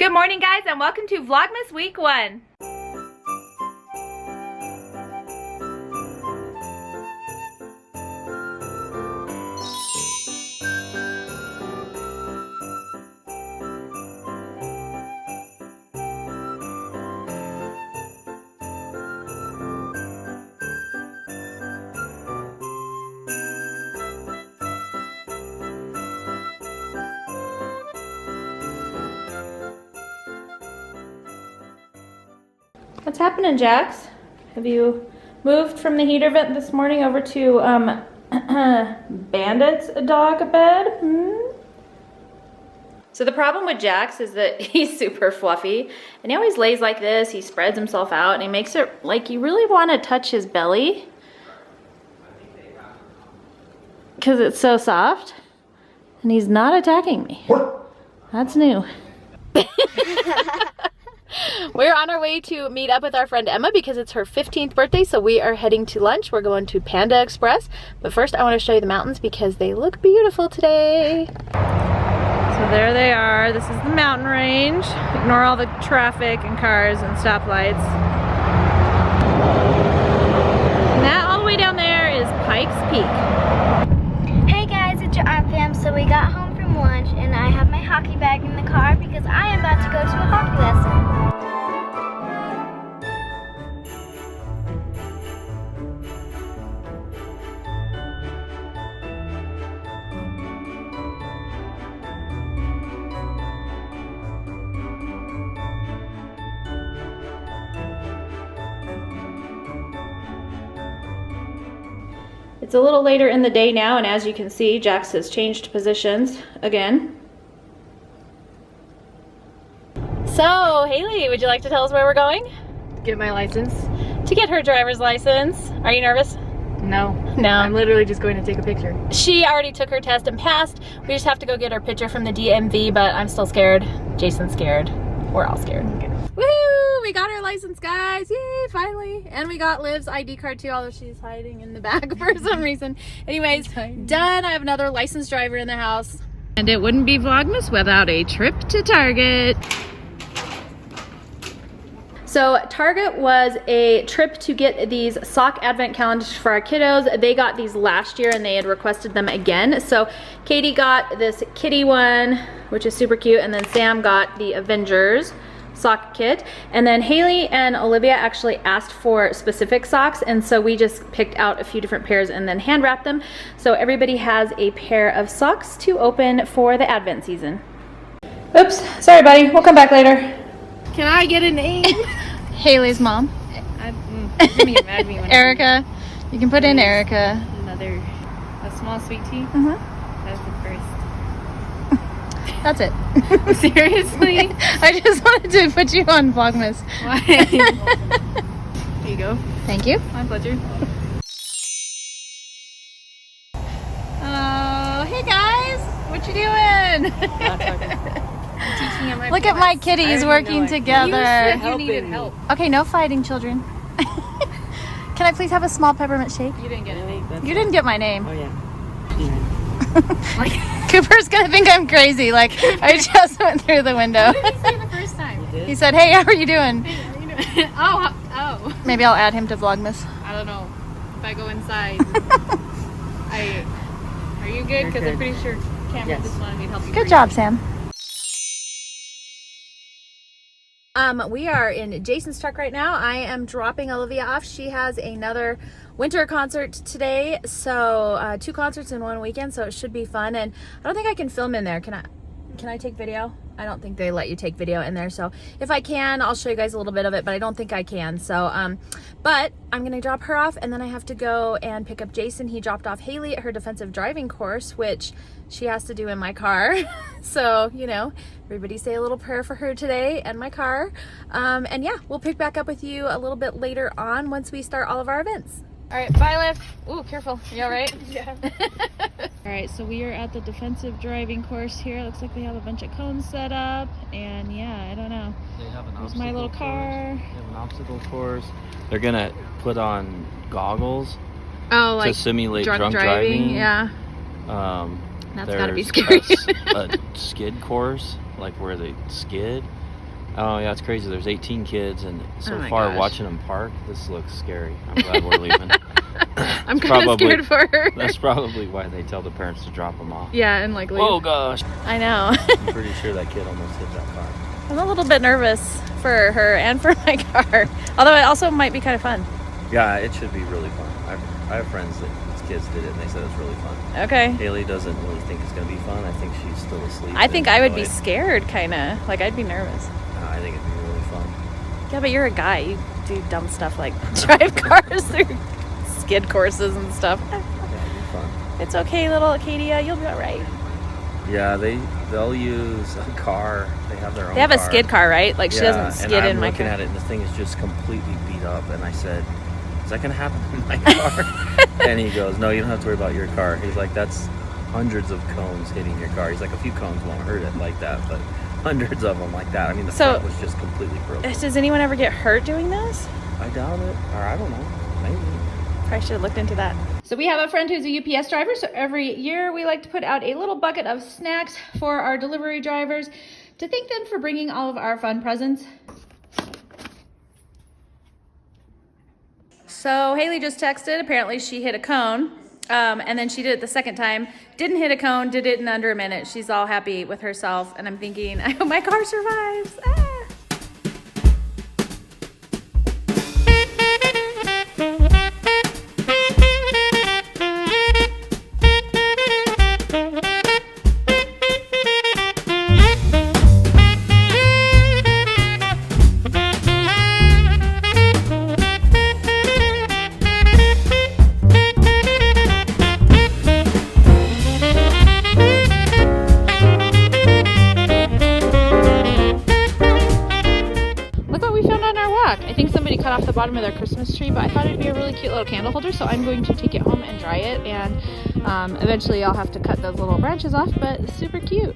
Good morning, guys, and welcome to Vlogmas Week 1. What's happening, Jax? Have you moved from the heater vent this morning over to Bandit's dog bed? So the problem with Jax is that he's super fluffy and he always lays like this. He spreads himself out and he makes it like you really want to touch his belly because it's so soft, and he's not attacking me. That's new. We're on our way to meet up with our friend Emma because it's her 15th birthday, so we are heading to lunch. We're going to Panda Express, but first I want to show you the mountains because they look beautiful today. So there they are. This is the mountain range. Ignore all the traffic and cars and stoplights. And that all the way down there is Pikes Peak. Hey guys, it's your Aunt Pam. So we got home from lunch and I have my hockey bag in the car because I am about to go to a hockey lesson. It's a little later in the day now, and as you can see, Jax has changed positions again. So, Haley, would you like to tell us where we're going? Get my license. To get her driver's license. Are you nervous? No. No. I'm literally just going to take a picture. She already took her test and passed. We just have to go get her picture from the DMV, but I'm still scared. Jason's scared. We're all scared. Okay. Woohoo! We got our license, guys! Yay, finally! And we got Liv's ID card too, although she's hiding in the back for some reason. Anyways, done. I have another licensed driver in the house. And it wouldn't be Vlogmas without a trip to Target. So Target was a trip to get these sock advent calendars for our kiddos. They got these last year and they had requested them again. So Katie got this kitty one, which is super cute, and then Sam got the Avengers sock kit. And then Haley and Olivia actually asked for specific socks, and so we just picked out a few different pairs and then hand wrapped them. So everybody has a pair of socks to open for the advent season. Oops, sorry buddy, we'll come back later. Can I get a name? Haley's mom. You're gonna get mad at me when Erica. You can put in Erica. A small sweet tea? That's the first. That's it. Seriously? I just wanted to put you on Vlogmas. Why? Here you go. Thank you. My pleasure. Oh, hey guys. What you doing? Look at my kitties working together. You said you needed help. Okay, no fighting, children. Can I please have a small peppermint shake? You didn't get a name. You didn't get my name. Oh yeah. Cooper's gonna think I'm crazy. Like I just went through the window. What did he say the first time? He said, "Hey, how are you doing?" Hey, how you doing? Oh. Maybe I'll add him to Vlogmas. I don't know. If I go inside, are you good? Because I'm pretty sure Cameron just wanted me to help you. Good job, Sam. We are in Jason's truck right now. I am dropping Olivia off. She has another winter concert today, so 2 concerts in 1 weekend, so it should be fun. And I don't think I can film in there. Can I take video? I don't think they let you take video in there, so if I can, I'll show you guys a little bit of it, but I don't think I can. So but I'm gonna drop her off, and then I have to go and pick up Jason. He dropped off Haley at her defensive driving course, which she has to do in my car. So, you know, everybody say a little prayer for her today and my car. And yeah, we'll pick back up with you a little bit later on once we start all of our events. All right, bye, Liv. Ooh, careful. You all right? Yeah. All right, so we are at the defensive driving course here. Looks like they have a bunch of cones set up, and yeah, I don't know. They have an There's my little car. They have an obstacle course. They're gonna put on goggles Oh, like to simulate drunk driving. Yeah. That's gotta be there's scary. a skid course, like where they skid, Oh yeah, it's crazy. There's 18 kids, and so Oh my far gosh. watching them park, this looks scary. I'm glad we're leaving. I'm kind of scared for her. That's probably why they tell the parents to drop them off. Yeah, and like leave. Oh gosh. I know. I'm pretty sure that kid almost hit that car. I'm a little bit nervous for her and for my car. Although it also might be kind of fun. Yeah, it should be really fun. I have friends that whose kids did it, and they said it's really fun. Okay. Haley doesn't really think it's going to be fun. I think she's still asleep. I think and I would be annoyed. scared, kind of. Like, I'd be nervous. I think it'd be really fun. Yeah, but you're a guy. You do dumb stuff like drive cars through skid courses and stuff. Yeah, it'd be fun. It's okay, little Acadia. You'll be all right. Yeah, they'll use a car. They have their own. They have a car. skid car, right? Like, she doesn't skid and in I'm my looking car. at it, and the thing is just completely beat up. And I said, "Is that gonna happen in my car?" And he goes, "No, you don't have to worry about your car." He's like, "That's hundreds of cones hitting your car." He's like, "A few cones won't hurt it like that, but hundreds of them like that." I mean, the So- front was just completely broken. Does anyone ever get hurt doing this? I doubt it, or I don't know, maybe. Probably should have looked into that. So we have a friend who's a UPS driver, so every year we like to put out a little bucket of snacks for our delivery drivers to thank them for bringing all of our fun presents. So Haley just texted, apparently she hit a cone, and then she did it the second time, didn't hit a cone, did it in under a minute. She's all happy with herself, and I'm thinking, I hope my car survives. Ah. Cut off the bottom of their Christmas tree, but I thought it'd be a really cute little candle holder, so I'm going to take it home and dry it, and eventually I'll have to cut those little branches off, but it's super cute.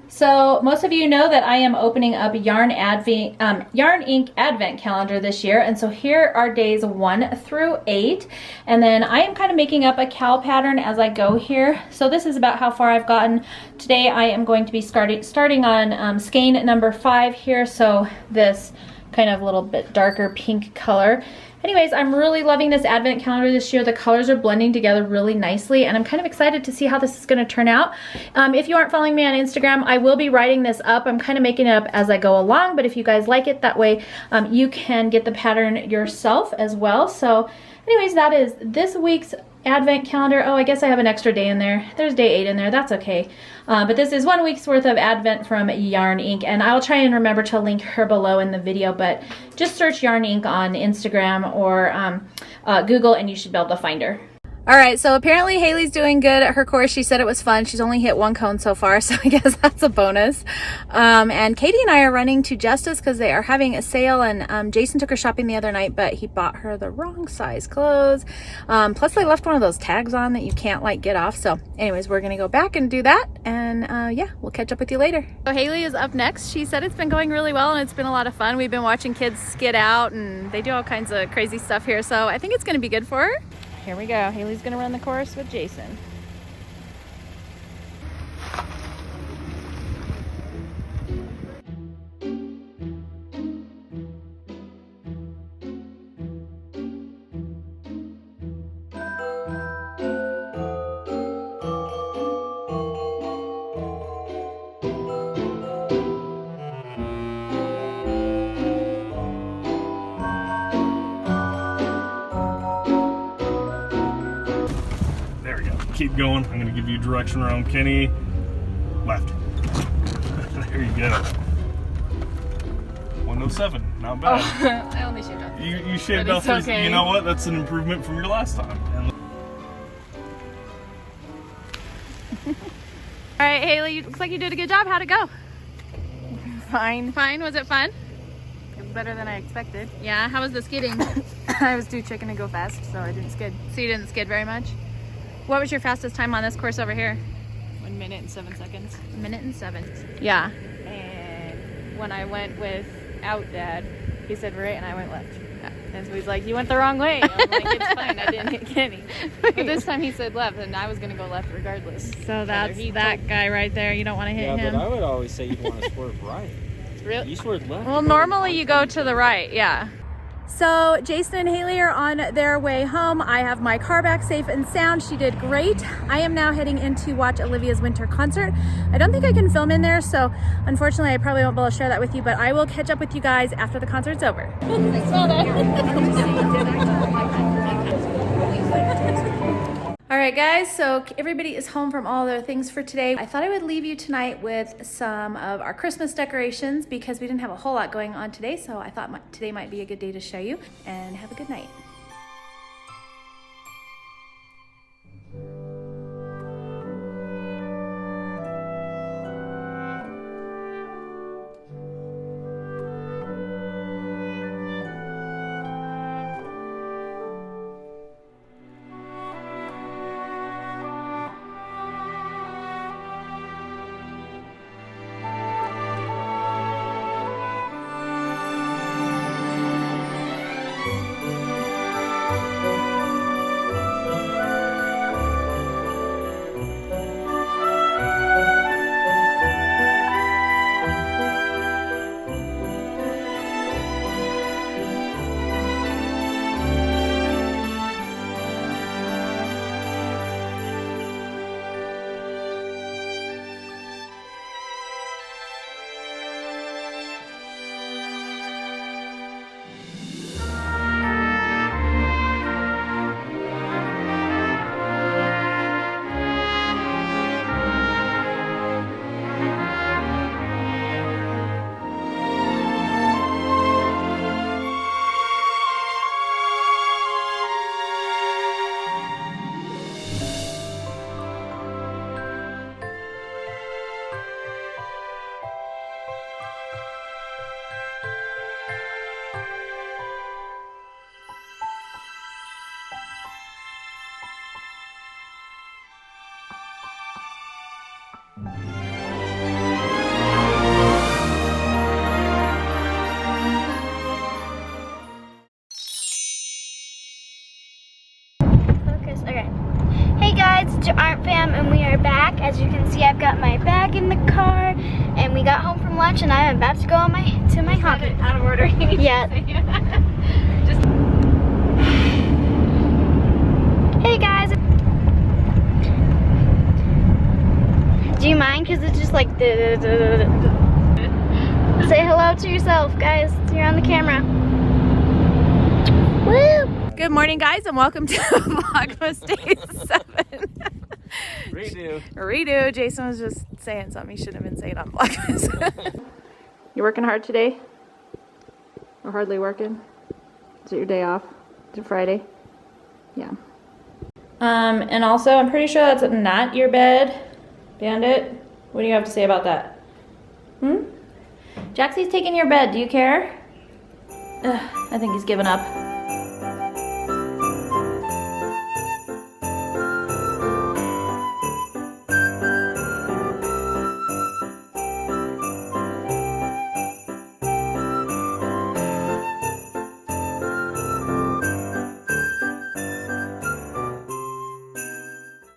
So most of you know that I am opening up Yarn Ink Advent Calendar this year, and so here are days 1 through 8, and then I am kind of making up a cowl pattern as I go here. So this is about how far I've gotten. Today I am going to be starting on skein number 5 here, so this kind of a little bit darker pink color. Anyways, I'm really loving this advent calendar this year. The colors are blending together really nicely, and I'm kind of excited to see how this is going to turn out. If you aren't following me on Instagram, I will be writing this up. I'm kind of making it up as I go along, but if you guys like it, that way you can get the pattern yourself as well. So anyways, that is this week's advent calendar. Oh, I guess I have an extra day in there. There's day 8 in there. That's okay. But this is 1 week's worth of advent from Yarn Ink, and I'll try and remember to link her below in the video, but just search Yarn Ink on Instagram or Google and you should be able to find her. All right, so apparently Haley's doing good at her course. She said it was fun. She's only hit 1 cone so far, so I guess that's a bonus. And Katie and I are running to Justice because they are having a sale, and Jason took her shopping the other night, but he bought her the wrong size clothes. Plus they left one of those tags on that you can't like get off. So anyways, we're gonna go back and do that, and yeah, we'll catch up with you later. So Haley is up next. She said it's been going really well and it's been a lot of fun. We've been watching kids skid out and they do all kinds of crazy stuff here, so I think it's gonna be good for her. Here we go. Haley's gonna run the course with Jason. Keep going. I'm going to give you direction around Kenny. Left. There you go. 107. Not bad. Oh, I only shaved off. You shaved But off it's this. okay. You know what? That's an improvement from your last time. And All right, Haley, looks like you did a good job. How'd it go? Fine. Fine. Was it fun? It was better than I expected. Yeah. How was the skidding? I was too chicken to go fast, so I didn't skid. So you didn't skid very much? What was your fastest time on this course over here? 1 minute and 7 seconds. 1 minute and 7. Yeah. And when I went without Dad, he said right and I went left. And so he's like, you went the wrong way. I'm like, it's fine, I didn't hit Kenny. But this time he said left and I was going to go left regardless. So that's that guy right there. You don't want to hit him. But I would always say you'd want to swerve right. Really? Eastward left. Well, normally you go to the right, yeah. So Jason and Haley are on their way home. I have my car back safe and sound. She did great. I am now heading in to watch Olivia's winter concert. I don't think I can film in there, so unfortunately I probably won't be able to share that with you, but I will catch up with you guys after the concert's over. I saw that. All right, guys, so everybody is home from all their things for today. I thought I would leave you tonight with some of our Christmas decorations because we didn't have a whole lot going on today, so I thought today might be a good day to show you, and have a good night. Focus. Okay. Hey guys, it's your Aunt Fam, and we are back. As you can see, I've got my bag in the car, and we got home from lunch, and I'm about to go on my hockey. Out of order. Yeah. Hey guys. Do you mind? Because it's just like. Say hello to yourself, guys. You're on the camera. Woo! Good morning, guys, and welcome to Vlogmas Day 7. Redo. Jason was just saying something he shouldn't have been saying on Vlogmas. You working hard today? Or hardly working? Is it your day off? Is it Friday? Yeah. And also, I'm pretty sure that's not your bed, Bandit. What do you have to say about that? Jaxie's taking your bed. Do you care? Ugh, I think he's given up.